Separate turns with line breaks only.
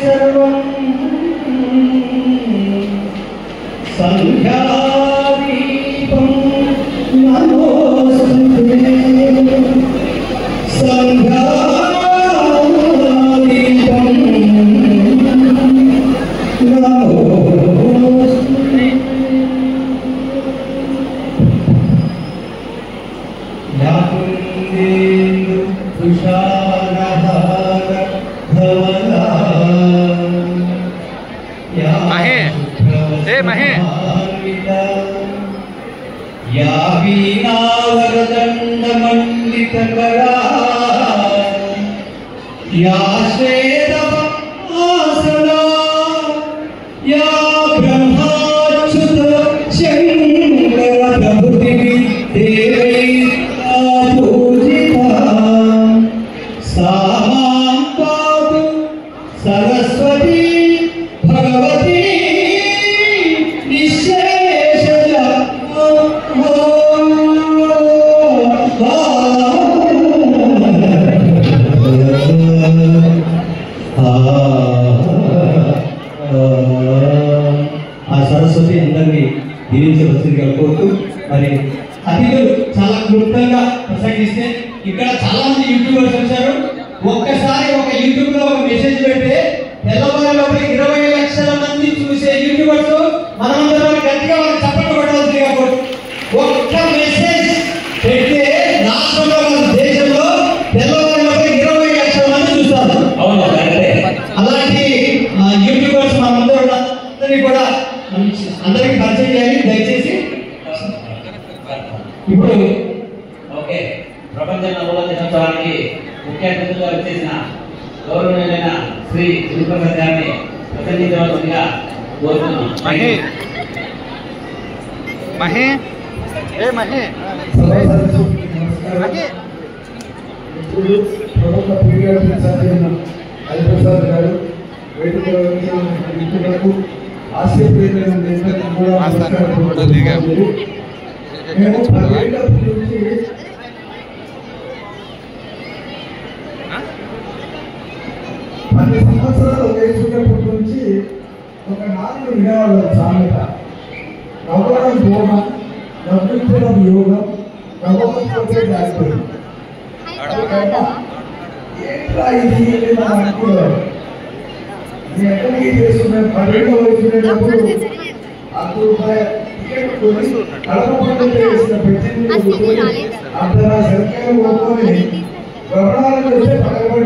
सर्वं संध्यादीपं नमोस्तुते संध्यादीपं नमोस्तुते याकुन्देन्दु तुषारहार धवला या वीणावरदण्डमण्डितकरा या श्वेतपद्मासना या ब्रह्माच्युत शङ्कर प्रभृतिः देवैः पूजिता सा मां पातु सरस्वती भगवती సరస్వతి అందరినీ దీవించవలసిందిగా కోరుతూ మరి అతిథులు చాలా క్లుప్తంగా ప్రసంగిస్తే ఇక్కడ చాలా మంది యూట్యూబర్స్ వచ్చారు. ఒక్కసారి ఒక యూట్యూబ్ లో ఒక మెసేజ్ పెడితే తెల్లవారులోపల 20 లక్షల మంది చూసే యూట్యూబర్స్ మనమందరం గట్టిగా వాళ్ళకి చప్పట్లు కొట్టవలసిందిగా కోరు. ఒక్క మెసేజ్ పెడితే రాష్ట్రంలో దేశంలో తెల్లవారులోపల 20 లక్షల మంది చూస్తారు. అలాంటి యూట్యూబర్స్ మనందరినీ కూడా అందరికి పరిచయం చేయాలి దయచేసి. ఇప్పుడు
ఓకే, ప్రపంచ నవల దినోత్సవానికి ముఖ్య అతిథులుగా వచ్చేసిన గౌరవనీయులైన శ్రీ శ్రీప్రసాద్ గారిని ప్రసంగించవలసిందిగా కోరుతున్నాం.
ప్రముఖ పీడియాట్రిక్ సర్జన్ హరిప్రసాద్ గారు వేదికలో మిత్రులకు ఆశీర్వదం కూడా మేము 10 ఏళ్ల నుంచి 10 సంవత్సరాల వయసున్నప్పటి నుంచి ఒక నాలుగు వినేవాళ్ళం సామెత. నవ్వడం దూరం, నవ్వించడం యోగం, నవ్వకపోతే జాగ్రత్త. ఏంట్రా ఇది మనం అనుకున్నాం. ఎక్కడికి చేస్తున్నాం 10 ఏళ్ళ వయసున్నప్పుడు ₹100 టికెట్ కొని కడప చేసిన పెట్టింది అంతలా సంఖ్యలో కొనుక్కొని గమనాలకు వస్తే పక్కబడి